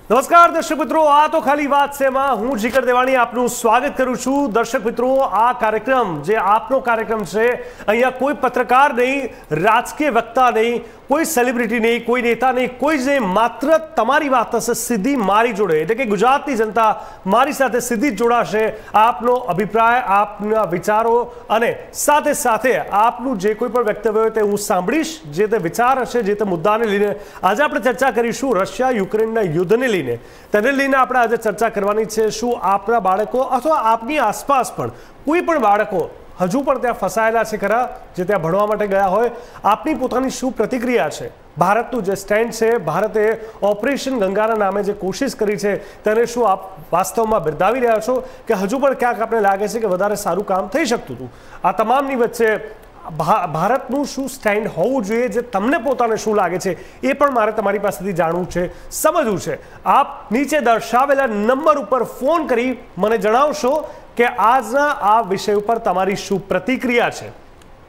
નમસ્કાર દર્શક મિત્રો, આ તો ખાલી વાત છે માં હું જીકર દેવાણી આપનું સ્વાગત કરું છું। દર્શક મિત્રો, આ કાર્યક્રમ જે આપનો કાર્યક્રમ છે, અહીંયા કોઈ પત્રકાર નહીં, રાજકીય વક્તા નહીં, કોઈ સેલિબ્રિટી નહીં, કોઈ નેતા નહીં, કોઈ જ નહીં, માત્ર તમારી વાત થશે સીધી મારી જોડે, એટલે કે ગુજરાતની જનતા મારી સાથે સીધી જ જોડાશે। આપનો અભિપ્રાય, આપના વિચારો અને સાથે સાથે આપનું જે કોઈ પણ વક્તવ્ય હોય તે હું સાંભળીશ। જે તે વિચાર હશે, જે તે મુદ્દાને લઈને આજે આપણે ચર્ચા કરીશું। રશિયા યુક્રેનના યુદ્ધને તેને લઈને આપણે આજે ચર્ચા કરવાની છે। શું આપણા બાળકો અથવા આપની આસપાસ પણ કોઈ પણ બાળકો હજુ પણ ત્યાં ફસાયેલા છે ખરા, જે ત્યાં ભણવા માટે ગયા હોય? આપની પોતાની શું પ્રતિક્રિયા છે? ભારતનું જે સ્ટેન્ડ છે, ભારતે ઓપરેશન ગંગાના નામે જે કોશિશ કરી છે તેને શું આપ વાસ્તવમાં બિરદાવી રહ્યા છો કે હજુ પણ ક્યાંક આપણે લાગે છે કે વધારે સારું કામ થઈ શકતું હતું? આ તમામની વચ્ચે ભારતનું શું સ્ટેન્ડ હોવું જોઈએ, જે તમને પોતાને શું લાગે છે એ પણ મારે તમારી પાસેથી જાણવું છે, સમજવું છે। આપ નીચે દર્શાવેલા નંબર ઉપર ફોન કરી મને જણાવશો કે આજના આ વિષય ઉપર તમારી શું પ્રતિક્રિયા છે।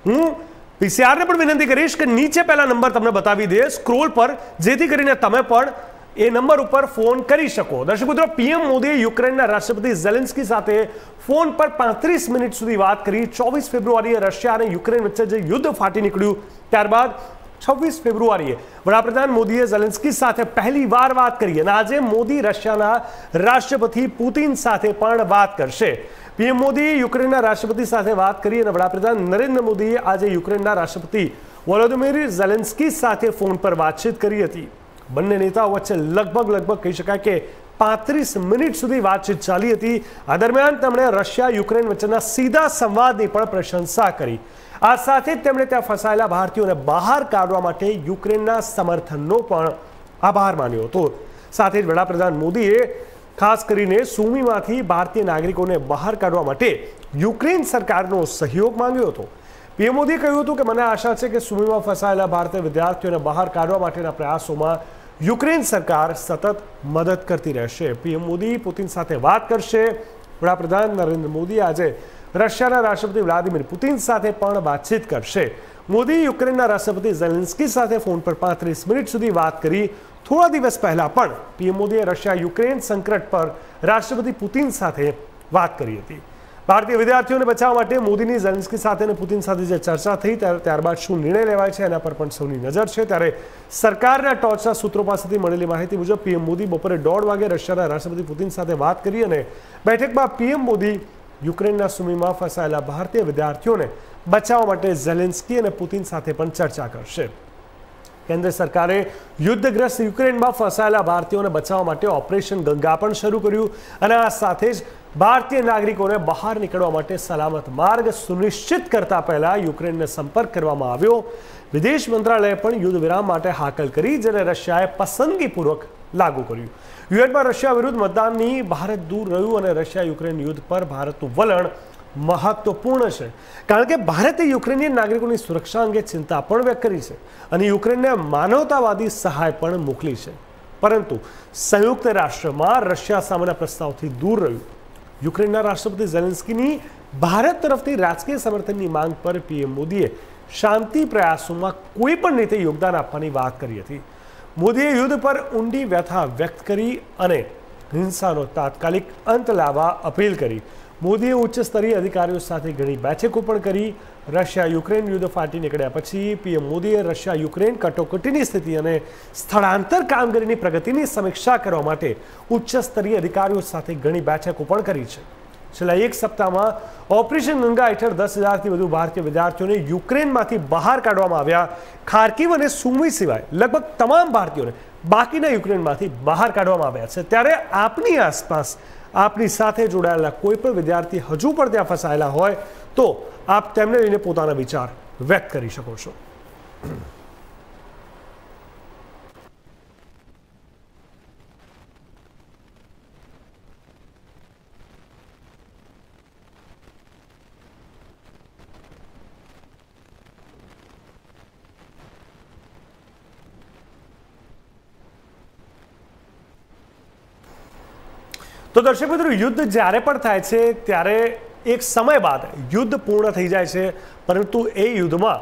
હું પીસીઆરને પણ વિનંતી કરીશ કે નીચે પહેલા નંબર તમને બતાવી દે સ્ક્રોલ પર, જેથી કરીને તમે પણ એ નંબર ઉપર ફોન કરી શકો। દર્શક મિત્રો, પીએમ મોદીએ યુક્રેનના રાષ્ટ્રપતિ ઝેલેન્સ્કી સાથે ફોન પર 35 મિનિટ સુધી વાત કરી। 24 ફેબ્રુઆરીએ રશિયા અને યુક્રેન વચ્ચે જે યુદ્ધ ફાટી નીકળ્યું, ત્યારબાદ 26 ફેબ્રુઆરીએ વડાપ્રધાન મોદીએ ઝેલેન્સ્કી સાથે પહેલી વાર વાત કરી અને આજે મોદી રશિયાના રાષ્ટ્રપતિ પુતિન સાથે પણ વાત કરશે। પીએમ મોદીએ યુક્રેનના રાષ્ટ્રપતિ સાથે વાત કરી અને વડાપ્રધાન નરેન્દ્ર મોદીએ આજે યુક્રેનના રાષ્ટ્રપતિ વોલોદિમીર ઝેલેન્સ્કી સાથે ફોન પર વાતચીત કરી હતી। બંને નેતાઓ વચ્ચે લગભગ કહી શકાય કે 35 મિનિટ સુધી વાતચીત ચાલી હતી। આ દરમિયાન તેમણે રશિયા યુક્રેન વચ્ચેના સીધા સંવાદની પણ પ્રશંસા કરી। આ સાથે જ તેમણે ત્યાં ફસાયેલા ભારતીયોને બહાર કાઢવા માટે યુક્રેનના સમર્થનનો પણ આભાર માન્યો હતો। સાથે જ વડાપ્રધાન મોદીએ ખાસ કરીને સુમીમાંથી ભારતીય નાગરિકોને બહાર કાઢવા માટે યુક્રેન સરકારનો સહયોગ માંગ્યો હતો। પીએમ મોદીએ કહ્યું હતું કે મને આશા છે કે સુમીમાં ફસાયેલા ભારતીય વિદ્યાર્થીઓને બહાર કાઢવા માટેના પ્રયાસોમાં યુક્રેન સરકાર સતત મદદ કરતી રહેશે। પીએમ મોદી પુતિન સાથે વાત કરશે। વડાપ્રધાન નરેન્દ્ર મોદી આજે રશિયાના રાષ્ટ્રપતિ વ્લાદિમીર પુતિન સાથે પણ વાતચીત કરશે। મોદી યુક્રેનના રાષ્ટ્રપતિ ઝેલેન્સ્કી સાથે ફોન પર 35 મિનિટ સુધી વાત કરી। થોડા દિવસ પહેલા પણ પીએમ મોદીએ રશિયા યુક્રેન સંકટ પર રાષ્ટ્રપતિ પુતિન સાથે વાત કરી હતી। ભારતીય વિદ્યાર્થીઓને બચાવવા માટે મોદીની ઝેલેન્સ્કી સાથે અને પુતિન સાથે જે ચર્ચા થઈ, ત્યારબાદ શું નિર્ણય લેવાય છે એના પર પણ સૌની નજર છે। ત્યારે સરકારના ટોચના સૂત્રો પાસેથી મળેલી માહિતી મુજબ પીએમ મોદી બપોરે 1:30 વાગે રશિયાના રાષ્ટ્રપતિ પુતિન સાથે વાત કરી અને બેઠકમાં પીએમ મોદી યુક્રેનના સુમીમાં ફસાયેલા ભારતીય વિદ્યાર્થીઓને બચાવવા માટે ઝેલેન્સ્કી અને પુતિન સાથે પણ ચર્ચા કરશે। કેન્દ્ર સરકારે યુદ્ધગ્રસ્ત યુક્રેનમાં ફસાયેલા ભારતીયોને બચાવવા માટે ઓપરેશન ગંગા પણ શરૂ કર્યું અને આ સાથે જ ભારતીય નાગરિકોને બહાર નીકળવા માટે સલામત માર્ગ સુનિશ્ચિત કરતા પહેલા યુક્રેનને સંપર્ક કરવામાં આવ્યો। વિદેશ મંત્રાલયે પણ યુદ્ધ વિરામ માટે હાકલ કરી, જેને રશિયાએ પસંદગીપૂર્વક લાગુ કર્યું। યુએનમાં રશિયા વિરુદ્ધ મતદાનની ભારત દૂર રહ્યું અને રશિયા યુક્રેન યુદ્ધ પર ભારતનું વલણ મહત્વપૂર્ણ છે, કારણ કે ભારતે યુક્રેનિયન નાગરિકોની સુરક્ષા અંગે ચિંતા પણ વ્યક્ત કરી છે અને યુક્રેનને માનવતાવાદી સહાય પણ મોકલી છે, પરંતુ સંયુક્ત રાષ્ટ્રમાં રશિયા સામેના પ્રસ્તાવથી દૂર રહ્યું। યુક્રેનના રાષ્ટ્રપતિ ઝેલેન્સ્કીની ભારત તરફથી રાજકીય સમર્થનની માંગ પર પીએમ મોદીએ શાંતિ પ્રયાસોમાં કોઈ પણ રીતે યોગદાન આપવાની વાત કરી હતી। મોદીએ યુદ્ધ પર ઊંડી વ્યથા વ્યક્ત કરી અને હિંસાનો તાત્કાલિક અંત લાવવા અપીલ કરી। મોદીએ ઉચ્ચ સ્તરીય અધિકારીઓ સાથે ઘણી બેઠકો પણ કરી। રશિયા યુક્રેન યુદ્ધ ફાટી નીકળ્યા પછી પીએમ મોદીએ રશિયા યુક્રેન કટોકટીની સ્થિતિ અને સ્થળાંતર કામગીરીની પ્રગતિની સમીક્ષા કરવા માટે ઉચ્ચ સ્તરીય અધિકારીઓ સાથે ઘણી બેઠકો પણ કરી છે। છેલ્લા એક સપ્તાહમાં ઓપરેશન ગંગા હેઠળ 10,000થી વધુ ભારતીય વિદ્યાર્થીઓને યુક્રેનમાંથી બહાર કાઢવામાં આવ્યા। ખાર્કિવ અને સુમી સિવાય લગભગ તમામ ભારતીયોને બાકીના યુક્રેનમાંથી બહાર કાઢવામાં આવ્યા છે। ત્યારે આપની આસપાસ આપની સાથે જોડાયેલા કોઈ પણ વિદ્યાર્થી હજુ પણ ત્યાં ફસાયેલા હોય તો આપ તેમને લઈને પોતાના વિચાર વ્યક્ત કરી શકો છો। તો દર્શક મિત્રો, યુદ્ધ જ્યારે પણ થાય છે ત્યારે એક સમય બાદ યુદ્ધ પૂર્ણ થઈ જાય છે, પરંતુ એ યુદ્ધમાં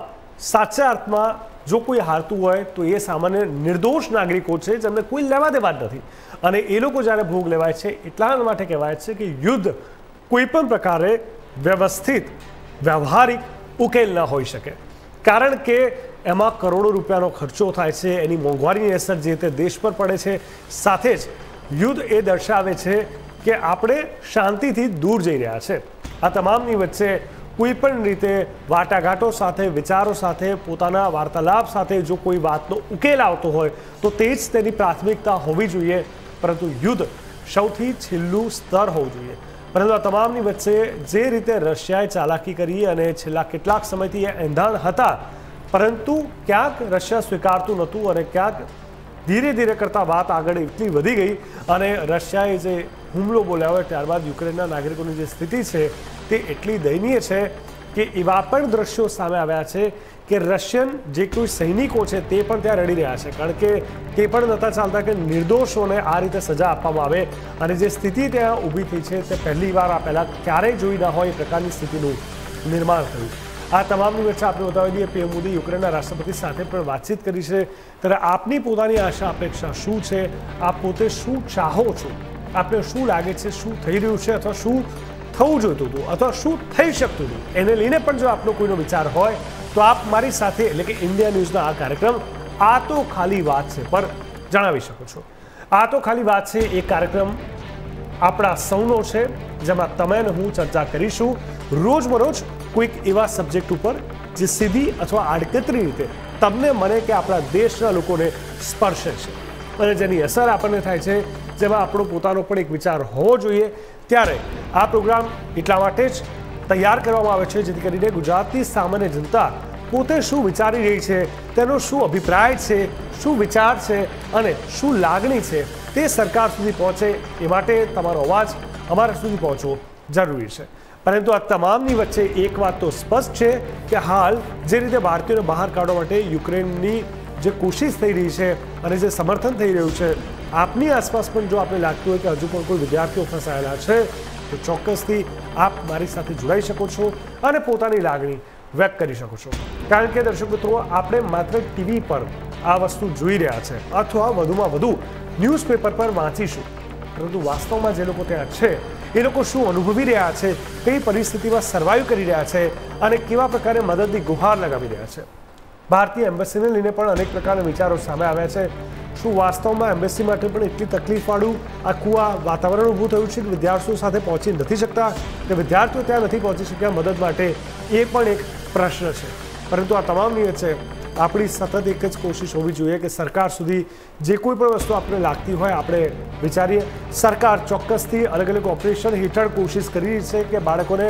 સાચા અર્થમાં જો કોઈ હારતું હોય તો એ સામાન્ય નિર્દોષ નાગરિકો છે જેમને કોઈ લેવા દેવા જ નથી, અને એ લોકો જ્યારે ભોગ લેવાય છે એટલા માટે કહેવાય છે કે યુદ્ધ કોઈ પણ પ્રકારે વ્યવસ્થિત વ્યવહારિક ઉકેલ ન હોઈ શકે, કારણ કે એમાં કરોડો રૂપિયાનો ખર્ચો થાય છે, એની મોંઘવારીની અસર જે તે દેશ પર પડે છે, સાથે જ યુદ્ધ એ દર્શાવે છે કે આપણે શાંતિથી દૂર જઈ રહ્યા છે। આ તમામની વચ્ચે કોઈ પણ રીતે વાટાઘાટો સાથે, વિચારો સાથે, પોતાના વાર્તાલાપ સાથે જો કોઈ વાતનો ઉકેલ આવતો હોય તો તે જ તેની પ્રાથમિકતા હોવી જોઈએ, પરંતુ યુદ્ધ સૌથી છેલ્લું સ્તર હોવું જોઈએ। પરંતુ આ તમામની વચ્ચે જે રીતે રશિયાએ ચાલાકી કરી અને છેલ્લા કેટલાક સમયથી એ એંધાણ હતા, પરંતુ ક્યાંક રશિયા સ્વીકારતું નહોતું અને ક્યાંક ધીરે ધીરે કરતાં વાત આગળ એટલી વધી ગઈ અને રશિયાએ જે હુમલો બોલ્યા હોય ત્યારબાદ યુક્રેનના નાગરિકોની જે સ્થિતિ છે તે એટલી દયનીય છે કે એવા પણ દ્રશ્યો સામે આવ્યા છે કે રશિયન જે કોઈ સૈનિકો છે તે પણ ત્યાં રડી રહ્યા છે, કારણ કે તે પણ નહોતા ચાલતા કે નિર્દોષોને આ રીતે સજા આપવામાં આવે, અને જે સ્થિતિ ત્યાં ઊભી થઈ છે તે પહેલીવાર આ પહેલાં ક્યારેય જોઈ ના હોય એ પ્રકારની સ્થિતિનું નિર્માણ થયું। આ તમામની વચ્ચે આપણે બતાવી દઈએ પીએમ મોદી યુક્રેનના રાષ્ટ્રપતિ સાથે પણ વાતચીત કરી છે, ત્યારે આપની પોતાની આશા અપેક્ષા શું છે, આપ પોતે શું ચાહો છો, આપને શું લાગે છે શું થઈ રહ્યું છે અથવા શું થવું જોઈતું હતું અથવા શું થઈ શકતું હતું, એને લઈને પણ જો આપનો કોઈનો વિચાર હોય તો આપ મારી સાથે એટલે કે ઇન્ડિયા ન્યૂઝના આ કાર્યક્રમ આ તો ખાલી વાત છે પર જણાવી શકો છો। આ તો ખાલી વાત છે એ કાર્યક્રમ આપણા સૌનો છે, જેમાં તમે અને હું ચર્ચા કરીશું રોજબરોજ કોઈક એવા સબ્જેક્ટ ઉપર જે સીધી અથવા આડકતરી રીતે તમને મને કે આપણા દેશના લોકોને સ્પર્શે છે અને જેની અસર આપણને થાય છે, જેમાં આપણો પોતાનો પણ એક વિચાર હોવો જોઈએ। ત્યારે આ પ્રોગ્રામ એટલા માટે જ તૈયાર કરવામાં આવે છે જેથી કરીને ગુજરાતની સામાન્ય જનતા પોતે શું વિચારી રહી છે, તેનો શું અભિપ્રાય છે, શું વિચાર છે અને શું લાગણી છે તે સરકાર સુધી પહોંચે, એ માટે તમારો અવાજ અમારા સુધી પહોંચવો જરૂરી છે। પરંતુ આ તમામની વચ્ચે એક વાત તો સ્પષ્ટ છે કે હાલ જે રીતે ભારતીયોને બહાર કાઢવા માટે યુક્રેનની જે કોશિશ થઈ રહી છે અને જે સમર્થન થઈ રહ્યું છે, આપની આસપાસ પણ જો આપણે લાગતું હોય કે હજુ પણ કોઈ વિદ્યાર્થીઓ ફસાયેલા છે તો ચોક્કસથી આપ મારી સાથે જોડાઈ શકો છો અને પોતાની લાગણી વ્યક્ત કરી શકો છો, કારણ કે દર્શક મિત્રો આપણે માત્ર ટીવી પર આ વસ્તુ જોઈ રહ્યા છે અથવા વધુમાં વધુ ન્યૂઝપેપર પર વાંચીશું, પરંતુ વાસ્તવમાં જે લોકો ત્યાં છે એ લોકો શું અનુભવી રહ્યા છે, કઈ પરિસ્થિતિમાં સર્વાઈવ કરી રહ્યા છે અને કેવા પ્રકારે મદદની ગુહાર લગાવી રહ્યા છે। ભારતીય એમ્બેસીને લઈને પણ અનેક પ્રકારના વિચારો સામે આવ્યા છે। શું વાસ્તવમાં એમ્બેસી માટે પણ એટલી તકલીફવાળું આખું આ વાતાવરણ ઊભું થયું છે કે વિદ્યાર્થીઓ સાથે પહોંચી નથી શકતા, કે વિદ્યાર્થીઓ ત્યાં નથી પહોંચી શક્યા મદદ માટે, એ પણ એક પ્રશ્ન છે। પરંતુ આ તમામની વચ્ચે આપણી સતત એક જ કોશિશ હોવી જોઈએ કે સરકાર સુધી જે કોઈ પણ વસ્તુ આપણે લાગતી હોય આપણે વિચારીએ। સરકાર ચોક્કસથી અલગ અલગ ઓપરેશન હેઠળ કોશિશ કરી રહી છે કે બાળકોને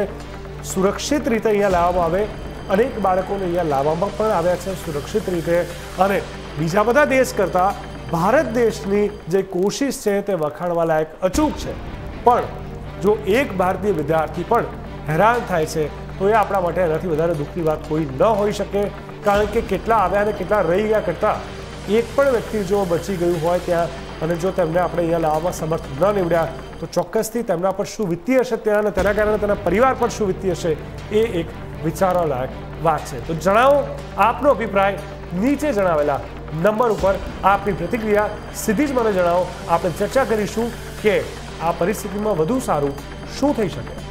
સુરક્ષિત રીતે અહીંયા લાવવામાં આવે, અનેક બાળકોને અહીંયા લાવવામાં પણ આવ્યા છે સુરક્ષિત રીતે, અને બીજા બધા દેશ કરતાં ભારત દેશની જે કોશિશ છે તે વખાણવા લાયક અચૂક છે। પણ જો એક ભારતીય વિદ્યાર્થી પણ હેરાન થાય છે તો એ આપણા માટે એનાથી વધારે દુઃખની વાત કોઈ ન હોઈ શકે, કારણ કે કેટલા આવ્યા અને કેટલા રહી ગયા કરતાં એક પણ વ્યક્તિ જો બચી ગયું હોય ત્યાં અને જો તેમને આપણે અહીંયા લાવવામાં સમર્થ ન નીવડ્યા તો ચોક્કસથી તેમના પર શું વીતી હશે ત્યાં, અને તેના કારણે તેના પરિવાર પર શું વીતી હશે એ એક વિચારવા લાયક વાત છે। તો જણાવો આપનો અભિપ્રાય નીચે જણાવેલા નંબર ઉપર, આપની પ્રતિક્રિયા સીધી જ મને જણાવો। આપણે ચર્ચા કરીશું કે આ પરિસ્થિતિમાં વધુ સારું શું થઈ શકે।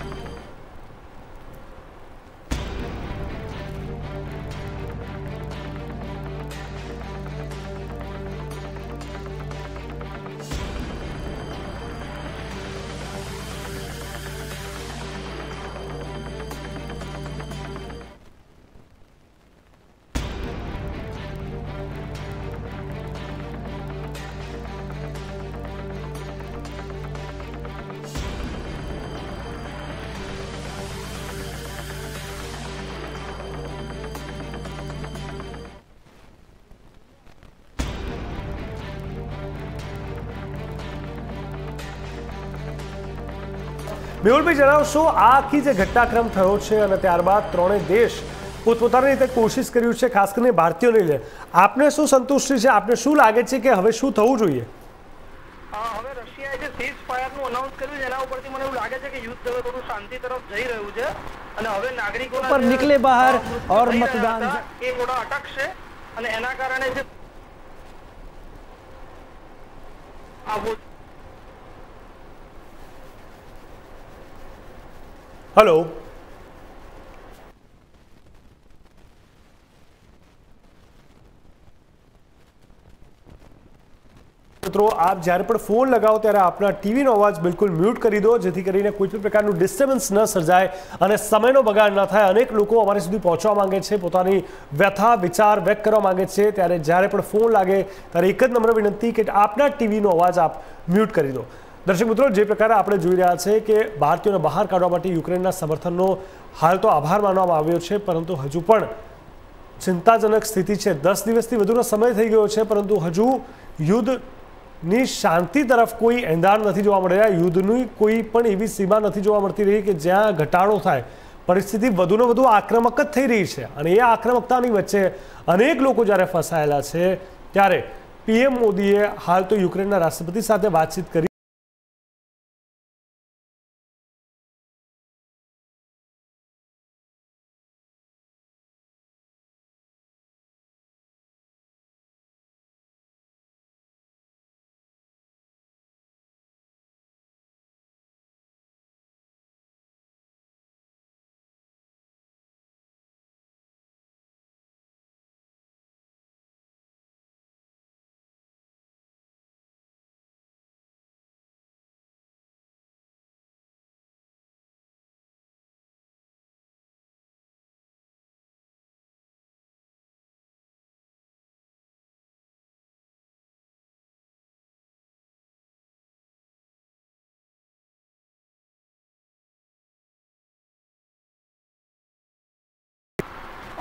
મેહુલભાઈ જણાવશો આ આખી જે ઘટનાક્રમ થયો છે અને ત્યારબાદ ત્રણેય દેશ પોતપોતાની રીતે કોશિશ કર્યું છે, ખાસ કરીને ભારતીયોને લઈને આપને શું સંતુષ્ટિ છે, આપને શું લાગે છે કે હવે શું થવું જોઈએ? હવે રશિયાએ જે સીઝ ફાયરનું અનાઉન્સ કર્યું છે એના ઉપરથી મને એવું લાગે છે કે યુદ્ધ હવે થોડું શાંતિ તરફ જઈ રહ્યું છે અને હવે નાગરિકોના પર નીકળે બહાર ઓર મતદાન એ થોડા અટકશે અને એના કારણે જે આવું હેલો મિત્રો, આપ જ્યારે પણ ફોન લગાવો ત્યારે આપના ટીવીનો અવાજ બિલકુલ મ્યુટ કરી દો, જેથી કરીને કોઈ પણ પ્રકારનું ડિસ્ટર્બન્સ ન સર્જાય અને સમયનો બગાડ ન થાય. અનેક લોકો અમારી સુધી પહોંચવા માંગે છે, પોતાની વ્યથા વિચાર વ્યક્ત કરવા માંગે છે, ત્યારે જ્યારે પણ ફોન લાગે ત્યારે એક જ નમ્ર વિનંતી કે આપના ટીવીનો અવાજ આપ મ્યુટ કરી દો. દર્શક મિત્રો, જે પ્રકારે આપણે જોઈ રહ્યા છે કે ભારતીયોને બહાર કાઢવા માટે યુક્રેનના સમર્થનનો હાલ તો આભાર માનવામાં આવ્યો છે, પરંતુ હજુ પણ ચિંતાજનક સ્થિતિ છે. 10 દિવસથી વધુનો સમય થઈ ગયો છે, પરંતુ હજુ યુદ્ધની શાંતિ તરફ કોઈ એંધાણ નથી જોવા મળી રહ્યા. યુદ્ધની કોઈ પણ એવી સીમા નથી જોવા મળતી રહી કે જ્યાં ઘટાડો થાય. પરિસ્થિતિ વધુને વધુ આક્રમક જ થઈ રહી છે અને એ આક્રમકતાની વચ્ચે અનેક લોકો જ્યારે ફસાયેલા છે, ત્યારે પીએમ મોદીએ હાલ તો યુક્રેનના રાષ્ટ્રપતિ સાથે વાતચીત કરી.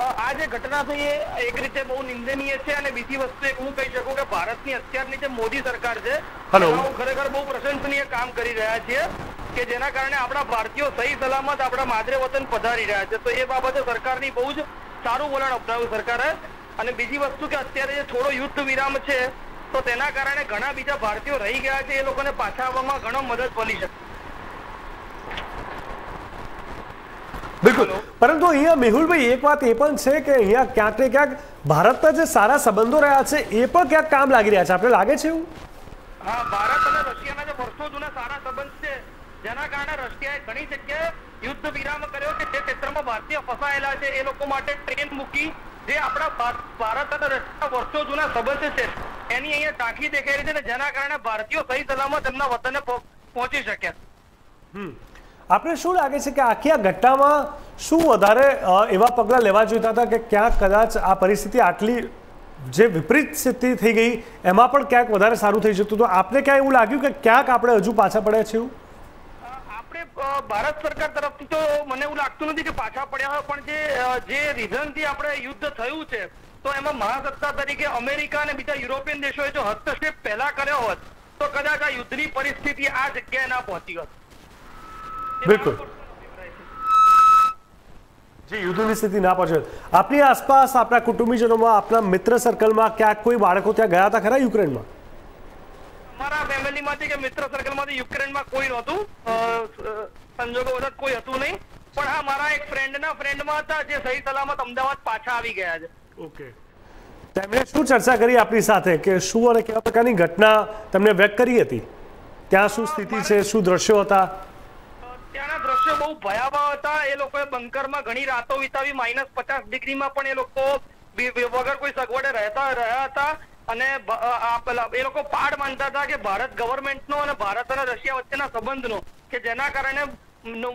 આ જે ઘટના થઈ એ એક રીતે બહુ નિંદનીય છે અને બીજી વસ્તુ એક હું કહી શકું કે ભારતની અત્યારની જે મોદી સરકાર છે એમાં ખરેખર બહુ પ્રશંસનીય કામ કરી રહ્યા છીએ કે જેના કારણે આપણા ભારતીયો સહી સલામત આપણા માદરે વતન પધારી રહ્યા છે. તો એ બાબતે સરકારની બહુ જ સારું વલણ અપનાવ્યું સરકારે. અને બીજી વસ્તુ કે અત્યારે જે થોડો યુદ્ધ વિરામ છે તો તેના કારણે ઘણા બીજા ભારતીયો રહી ગયા છે, એ લોકોને પાછા આવવામાં ઘણો મદદ મળી શકે. બિલકુલ, પરંતુ અહીંયા મેહુલભાઈ એક વાત એ પણ છે કે અહીંયા ક્યાંક ને ક્યાંક ભારતના જે સારા સંબંધો રહ્યા છે એ પણ ક્યાંક કામ લાગી રહ્યા છે. આપણે લાગે છે એવું? હા, ભારત અને રશિયાના જે વર્ષો જૂના સારા સંબંધ છે જેના કારણે રશિયાએ ઘણી જગ્યાએ યુદ્ધ વિરામ કર્યો કે જે ક્ષેત્રમાં ભારતીય ફસાયેલા છે એ લોકો માટે ટ્રેન મૂકી. જે આપણા ભારત અને રશિયા વર્ષો જૂના સંબંધ છે એની અહીંયા ટાંકી દેખાઈ રહી છે ને જેના કારણે ભારતીયો સહી સલામત એમના વતને પહોંચી શક્યા. આપણે શું લાગે છે કે આખી આ ઘટનામાં શું વધારે એવા પગલાં લેવા જોઈતા હતા કે ક્યાંક કદાચ આ પરિસ્થિતિ આટલી જે વિપરીત સ્થિતિ થઈ ગઈ એમાં પણ ક્યાંક વધારે સારું થઈ જતું? તો આપને ક્યાં એવું લાગ્યું કે ક્યાંક આપણે હજુ પાછા પડ્યા છે એવું? આપણે ભારત સરકાર તરફથી તો મને એવું લાગતું નથી કે પાછા પડ્યા હોય, પણ જે રીઝનથી આપણે યુદ્ધ થયું છે તો એમાં મહાસત્તા તરીકે અમેરિકા અને બીજા યુરોપિયન દેશોએ જો હસ્તક્ષેપ પહેલા કર્યો હોત તો કદાચ આ યુદ્ધની પરિસ્થિતિ આ જગ્યાએ ના પહોંચી હોત. બિલકુલ જી, યુદ્ધની સ્થિતિ ના પહોંચે. આપની આસપાસ આપના કુટુંબીજનોમાં આપના મિત્ર સર્કલમાં ક્યાંક કોઈ બાળકો ત્યાં ગયા હતા ખરા યુક્રેનમાં? અમારા ફેમિલીમાંથી કે મિત્ર સર્કલમાંથી યુક્રેનમાં કોઈ નહોતું, સંજોગો વખત કોઈ હતું નહીં. પણ હા, મારા એક ફ્રેન્ડના ફ્રેન્ડમાં હતા જે સહી સલામત અમદાવાદ પાછા આવી ગયા છે. ઓકે, તેમણે શું ચર્ચા કરી આપની સાથે કે શું અને કેવા પ્રકારની ઘટના તેમને વ્યક્ત કરી હતી? ત્યાં શું સ્થિતિ છે, શું દ્રશ્યો હતા? ત્યાંના દ્રશ્યો બહુ ભયાવહ હતા. એ લોકોએ બંકરમાં ઘણી રાતો વિતાવી, -50 ડિગ્રીમાં પણ એ લોકો વગર કોઈ સગવડે રહ્યા હતા. અને એ લોકો પાડ માનતા હતા કે ભારત ગવર્મેન્ટનો અને ભારત અને રશિયા વચ્ચેના સંબંધનો, કે જેના કારણે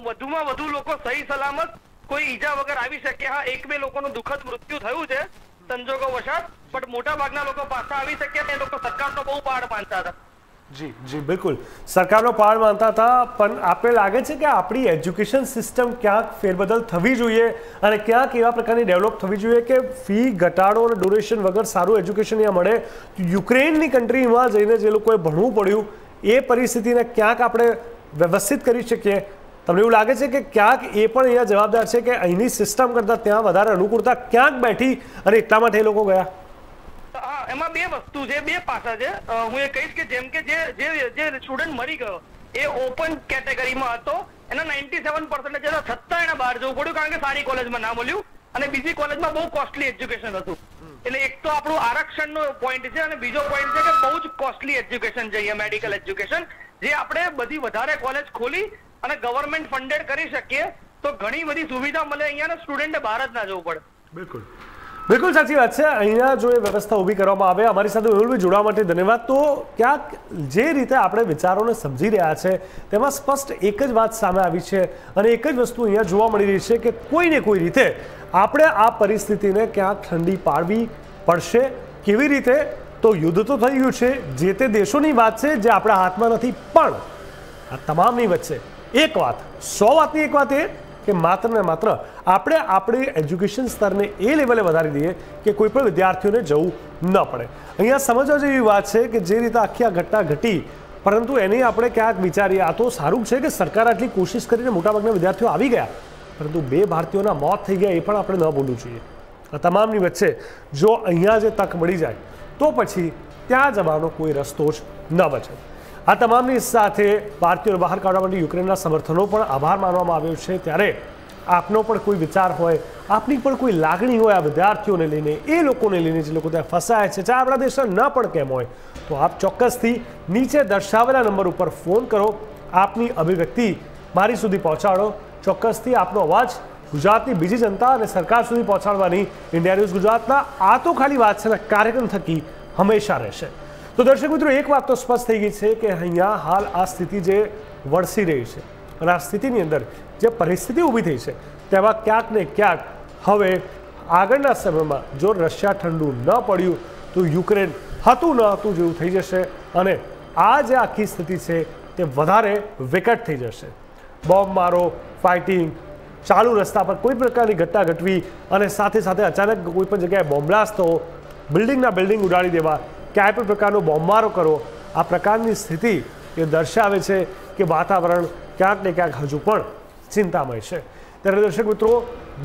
વધુમાં વધુ લોકો સહી સલામત કોઈ ઈજા વગર આવી શકે. હા, 1-2 લોકોનું દુઃખદ મૃત્યુ થયું છે સંજોગો વશાત, પણ મોટા ભાગના લોકો પાછા આવી શક્યા. એ લોકો સરકારનો બહુ પાડ માનતા હતા. જી જી, બિલકુલ સરકારનો પાડ માનતા હતા. પણ આપણે લાગે છે કે આપણી એજ્યુકેશન સિસ્ટમ ક્યાંક ફેરબદલ થવી જોઈએ અને ક્યાંક એવા પ્રકારની ડેવલપ થવી જોઈએ કે ફી ઘટાડો અને ડોનેશન વગર સારું એજ્યુકેશન અહીંયા મળે. યુક્રેનની કન્ટ્રીમાં જઈને જે લોકોએ ભણવું પડ્યું એ પરિસ્થિતિને ક્યાંક આપણે વ્યવસ્થિત કરી શકીએ. તમને એવું લાગે છે કે ક્યાંક એ પણ અહીંયા જવાબદાર છે કે અહીંની સિસ્ટમ કરતાં ત્યાં વધારે અનુકૂળતા ક્યાંક બેઠી અને એટલા માટે એ લોકો ગયા? હા, એમાં બે વસ્તુ છે, બે પાસા છે. હું એ કહીશ કે જેમ કે જે સ્ટુડન્ટ મરી ગયો એ ઓપન કેટેગરીમાં હતો, એના 97% છતાં એને બહાર જવું પડ્યું કારણ કે સારી કોલેજમાં ના મળ્યું અને બીજી કોલેજમાં બહુ કોસ્ટલી એજ્યુકેશન હતું. એટલે એક તો આપણું આરક્ષણનો પોઈન્ટ છે અને બીજો પોઈન્ટ છે કે બહુ જ કોસ્ટલી એજ્યુકેશન છે, મેડિકલ એજ્યુકેશન, જે આપણે બધી વધારે કોલેજ ખોલી અને ગવર્મેન્ટ ફંડેડ કરી શકીએ તો ઘણી બધી સુવિધા મળે અહીંયા, સ્ટુડન્ટે બહાર જ ના જવું પડે. બિલકુલ બિલકુલ સાચી વાત છે. અહીંયા જો એ વ્યવસ્થા ઊભી કરવામાં આવે, અમારી સાથે મેહુલભાઈ જોડાવા માટે ધન્યવાદ. તો ક્યાંક જે રીતે આપણે વિચારોને સમજી રહ્યા છે તેમાં સ્પષ્ટ એક જ વાત સામે આવી છે અને એક જ વસ્તુ અહીંયા જોવા મળી રહી છે કે કોઈને કોઈ રીતે આપણે આ પરિસ્થિતિને ક્યાંક ઠંડી પાડવી પડશે. કેવી રીતે? તો યુદ્ધ તો થઈ ગયું છે, જે તે દેશોની વાત છે જે આપણા હાથમાં નથી, પણ આ તમામની વચ્ચે એક વાત, 100 વાતની એક વાત એ કે માત્ર ને માત્ર આપણે આપણી એજ્યુકેશન સ્તરને એ લેવલે વધારી દઈએ કે કોઈ પણ વિદ્યાર્થીઓને જવું ન પડે. અહીંયા સમજવા જેવી વાત છે કે જે રીતે આખી આ ઘટના ઘટી, પરંતુ એની આપણે ક્યાંક વિચારીએ. આ તો સારું છે કે સરકાર આટલી કોશિશ કરીને મોટાભાગના વિદ્યાર્થીઓ આવી ગયા, પરંતુ 2 ભારતીયોના મોત થઈ ગયા એ પણ આપણે ન ભૂલવું જોઈએ. આ તમામની વચ્ચે જો અહીંયા જે તક મળી જાય તો પછી ત્યાં જવાનો કોઈ રસ્તો જ ન બચે. આ તમામની સાથે ભારતીયોને બહાર કાઢવા માટે યુક્રેનના સમર્થનો પણ આભાર માનવામાં આવ્યો છે. ત્યારે આપનો પણ કોઈ વિચાર હોય, આપની પણ કોઈ લાગણી હોય આ વિદ્યાર્થીઓને લઈને, એ લોકોને લઈને જે લોકો ત્યાં ફસાયા છે, ચાહે આપણા દેશના ન પણ કેમ હોય, તો આપ ચોક્કસથી નીચે દર્શાવેલા નંબર ઉપર ફોન કરો, આપની અભિવ્યક્તિ મારી સુધી પહોંચાડો. ચોક્કસથી આપનો અવાજ ગુજરાતની બીજી જનતા અને સરકાર સુધી પહોંચાડવાની ઇન્ડિયા ન્યૂઝ ગુજરાતના આ તો ખાલી વાત છે કાર્યક્રમ થકી હંમેશા રહેશે. તો દર્શક મિત્રો, એક વાત તો સ્પષ્ટ થઈ ગઈ છે કે અહીંયા હાલ આ સ્થિતિ જે વરસી રહી છે અને આ સ્થિતિની અંદર જે પરિસ્થિતિ ઊભી થઈ છે તેમાં ક્યાંક ને ક્યાંક હવે આગળના સમયમાં જો રશિયા ઠંડુ ન પડ્યું તો યુક્રેન હતું ન હતું જેવું થઈ જશે અને આ જે આખી સ્થિતિ છે તે વધારે વિકટ થઈ જશે. બોમ્બ મારો, ફાઇટિંગ, ચાલુ રસ્તા પર કોઈ પ્રકારની ઘટના ઘટવી અને સાથે સાથે અચાનક કોઈ પણ જગ્યાએ બોમ્બ બ્લાસ્ટ થવો, બિલ્ડિંગના બિલ્ડિંગ ઉડાડી દેવા, ક્યાંય પણ પ્રકારનો બોમ્બમારો કરો, આ પ્રકારની સ્થિતિ એ દર્શાવે છે કે વાતાવરણ ક્યાંક ને ક્યાંક હજુ પણ ચિંતામય છે. ત્યારે દર્શક મિત્રો,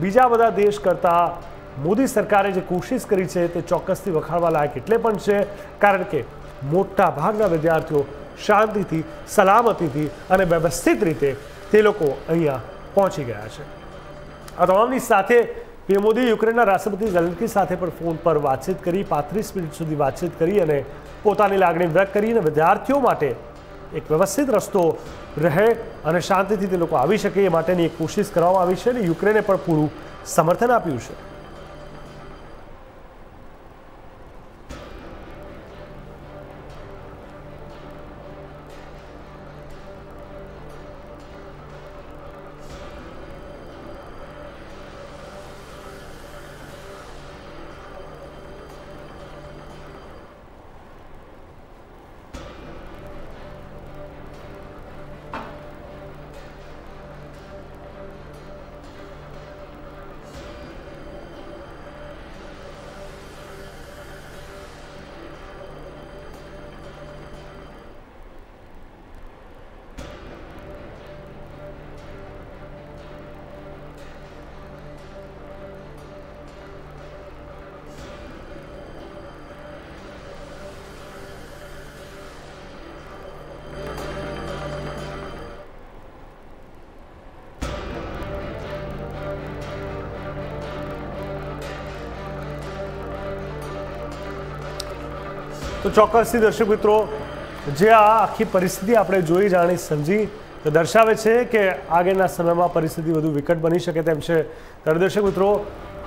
બીજા બધા દેશ કરતાં મોદી સરકારે જે કોશિશ કરી છે તે ચોક્કસથી વખાણવા લાયક એટલે પણ છે કારણ કે મોટા ભાગના વિદ્યાર્થીઓ શાંતિથી, સલામતીથી અને વ્યવસ્થિત રીતે તે લોકો અહીંયા પહોંચી ગયા છે. આ તમામની સાથે પીએમ મોદી યુક્રેનના રાષ્ટ્રપતિ ઝેલેન્સ્કી સાથે પણ ફોન પર વાતચીત કરી, 35 મિનિટ સુધી વાતચીત કરી અને પોતાની લાગણી વ્યક્ત કરી અને વિદ્યાર્થીઓ માટે એક વ્યવસ્થિત રસ્તો રહે અને શાંતિથી તે લોકો આવી શકે એ માટેની એક કોશિશ કરવામાં આવી છે અને યુક્રેને પણ પૂરું સમર્થન આપ્યું છે. તો ચોક્કસથી દર્શક મિત્રો, જે આ આખી પરિસ્થિતિ આપણે જોઈ, જાણી, સમજી તો દર્શાવે છે કે આગળના સમયમાં પરિસ્થિતિ વધુ વિકટ બની શકે તેમ છે. ત્યારે દર્શક મિત્રો,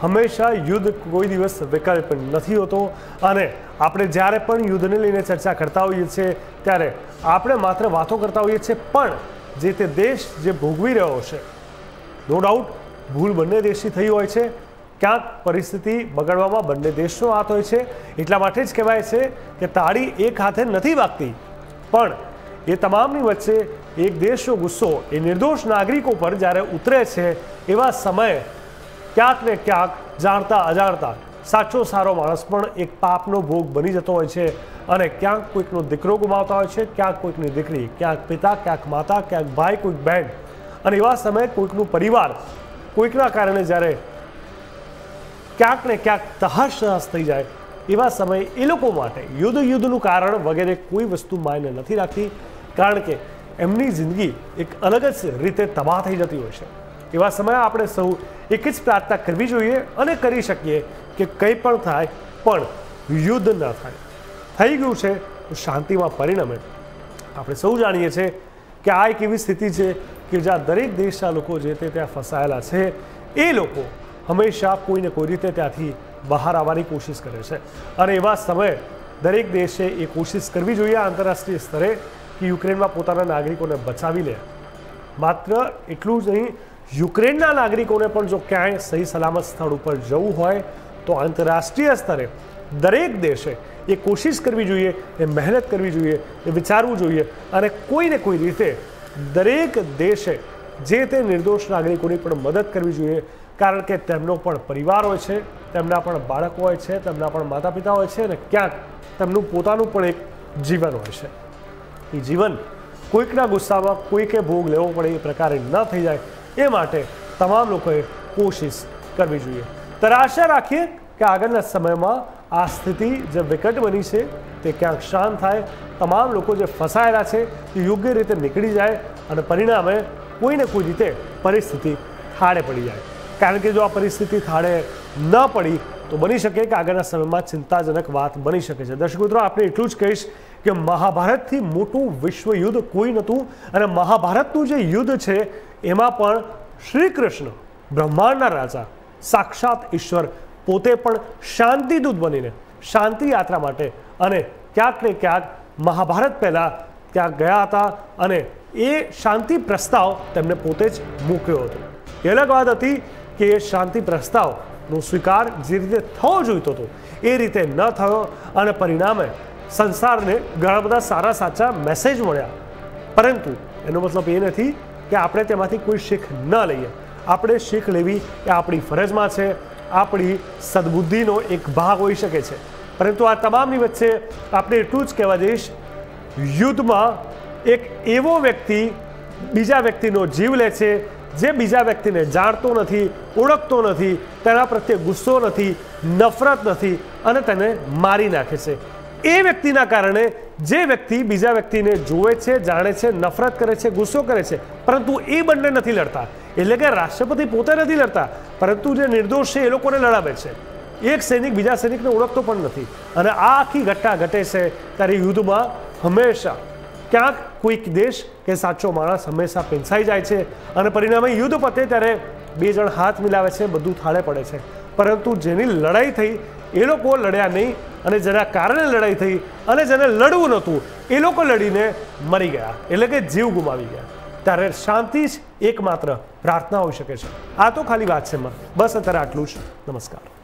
હંમેશા યુદ્ધ કોઈ દિવસ વિકલ્પ નથી હોતો અને આપણે જ્યારે પણ યુદ્ધને લઈને ચર્ચા કરતા હોઈએ છીએ ત્યારે આપણે માત્ર વાતો કરતા હોઈએ છીએ, પણ જે તે દેશ જે ભોગવી રહ્યો છે, નો ડાઉટ ભૂલ બંને દેશથી થઈ હોય છે. ક્યાંક પરિસ્થિતિ બગડવામાં બંને દેશનો હાથ હોય છે. એટલા માટે જ કહેવાય છે કે તાળી એક હાથે નથી વાગતી, પણ એ તમામની વચ્ચે એક દેશનો ગુસ્સો એ નિર્દોષ નાગરિકો પર જ્યારે ઉતરે છે એવા સમયે ક્યાંક ને ક્યાંક જાણતા અજાણતા સાચો સારો માણસ પણ એક પાપનો ભોગ બની જતો હોય છે અને ક્યાંક કોઈકનો દીકરો ગુમાવતા હોય છે, ક્યાંક કોઈકની દીકરી, ક્યાંક પિતા, ક્યાંક માતા, ક્યાંક ભાઈ, કોઈક બહેન. અને એવા સમયે કોઈકનું પરિવાર કોઈકના કારણે જ્યારે ક્યાંક ને ક્યાંક તહશ નહશ થઈ જાય એવા સમયે એ લોકો માટે યુદ્ધનું કારણ વગેરે કોઈ વસ્તુ માયને નથી રાખતી, કારણ કે એમની જિંદગી એક અલગ જ રીતે તબાહ થઈ જતી હોય છે. એવા સમયે આપણે સૌ એક જ પ્રાર્થના કરવી જોઈએ અને કરી શકીએ કે કંઈ પણ થાય પણ યુદ્ધ ન થાય. થઈ ગયું છે તો શાંતિમાં પરિણમે. આપણે સૌ જાણીએ છીએ કે આ એક એવી સ્થિતિ છે કે જ્યાં દરેક દેશના લોકો જે તે ત્યાં ફસાયેલા છે, એ લોકો હંમેશા કોઈને કોઈ રીતે ત્યાંથી બહાર આવવાની કોશિશ કરે છે. અને એવા સમયે દરેક દેશે એ કોશિશ કરવી જોઈએ આંતરરાષ્ટ્રીય સ્તરે કે યુક્રેનમાં પોતાના નાગરિકોને બચાવી લે. માત્ર એટલું જ નહીં, યુક્રેનના નાગરિકોને પણ જો ક્યાંય સહી સલામત સ્થળ ઉપર જવું હોય તો આંતરરાષ્ટ્રીય સ્તરે દરેક દેશે એ કોશિશ કરવી જોઈએ, એ મહેનત કરવી જોઈએ, એ વિચારવું જોઈએ અને કોઈને કોઈ રીતે દરેક દેશે જે તે નિર્દોષ નાગરિકોની પણ મદદ કરવી જોઈએ. કારણ કે તેમનો પણ પરિવાર હોય છે, તેમના પણ બાળકો હોય છે, તેમના પણ માતા પિતા હોય છે અને ક્યાંક તેમનું પોતાનું પણ એક જીવન હોય છે. એ જીવન કોઈકના ગુસ્સામાં કોઈકે ભોગ લેવો પડે એ પ્રકારે ન થઈ જાય એ માટે તમામ લોકોએ કોશિશ કરવી જોઈએ. ત્યારે આશા રાખીએ કે આગળના સમયમાં આ સ્થિતિ જે વિકટ બની છે તે ક્યાંક શાંત થાય, તમામ લોકો જે ફસાયેલા છે તે યોગ્ય રીતે નીકળી જાય અને પરિણામે કોઈને કોઈ રીતે પરિસ્થિતિ થાળે પડી જાય. કારણ કે જો આ પરિસ્થિતિ થાળે ન પડી તો બની શકે કે આગળના સમયમાં ચિંતાજનક વાત બની શકે છે. દર્શક મિત્રો, આપણે એટલું જ કહીશ કે મહાભારતથી મોટું વિશ્વ યુદ્ધ કોઈ નહોતું અને મહાભારતનું જે યુદ્ધ છે એમાં પણ શ્રી કૃષ્ણ બ્રહ્માંડના રાજા સાક્ષાત ઈશ્વર પોતે પણ શાંતિદૂત બનીને શાંતિ યાત્રા માટે અને ક્યાંક ને ક્યાંક મહાભારત પહેલાં ત્યાં ગયા હતા અને એ શાંતિ પ્રસ્તાવ તેમને પોતે જ મૂક્યો હતો. એ અલગ વાત હતી કે એ શાંતિ પ્રસ્તાવનો સ્વીકાર જે રીતે થવો જોઈતો હતો એ રીતે ન થયો અને પરિણામે સંસારને ઘણા બધા સારા સાચા મેસેજ મળ્યા. પરંતુ એનો મતલબ એ નથી કે આપણે તેમાંથી કોઈ શીખ ન લઈએ. આપણે શીખ લેવી એ આપણી ફરજમાં છે, આપણી સદબુદ્ધિનો એક ભાગ હોઈ શકે છે. પરંતુ આ તમામની વચ્ચે આપણે એટલું જ કહેવા જઈશ, યુદ્ધમાં એક એવો વ્યક્તિ બીજા વ્યક્તિનો જીવ લે છે જે બીજા વ્યક્તિને જાણતો નથી, ઓળખતો નથી, તેના પ્રત્યે ગુસ્સો નથી, નફરત નથી અને તેને મારી નાખે છે. એ વ્યક્તિના કારણે જે વ્યક્તિ બીજા વ્યક્તિને જોવે છે, જાણે છે, નફરત કરે છે, ગુસ્સો કરે છે, પરંતુ એ બંને નથી લડતા. એટલે કે રાષ્ટ્રપતિ પોતે નથી લડતા, પરંતુ જે નિર્દોષ છે એ લોકોને લડાવે છે. એક સૈનિક બીજા સૈનિકને ઓળખતો પણ નથી અને આ આખી ઘટના ઘટે છે ત્યારે યુદ્ધમાં હંમેશા ક્યાંક કોઈક દેશ કે સાચો માણસ હંમેશા પીંછાઈ જાય છે અને પરિણામે યુદ્ધ પતે ત્યારે બે જણ હાથ મિલાવે છે, બધું થાળે પડે છે. પરંતુ જેની લડાઈ થઈ એ લોકો લડ્યા નહીં અને જેના કારણે લડાઈ થઈ અને જેને લડવું નહોતું એ લોકો લડીને મરી ગયા, એટલે કે જીવ ગુમાવી ગયા. ત્યારે શાંતિ જ એકમાત્ર પ્રાર્થના હોઈ શકે છે. આ તો ખાલી વાત છે. બસ અત્યારે આટલું જ. નમસ્કાર.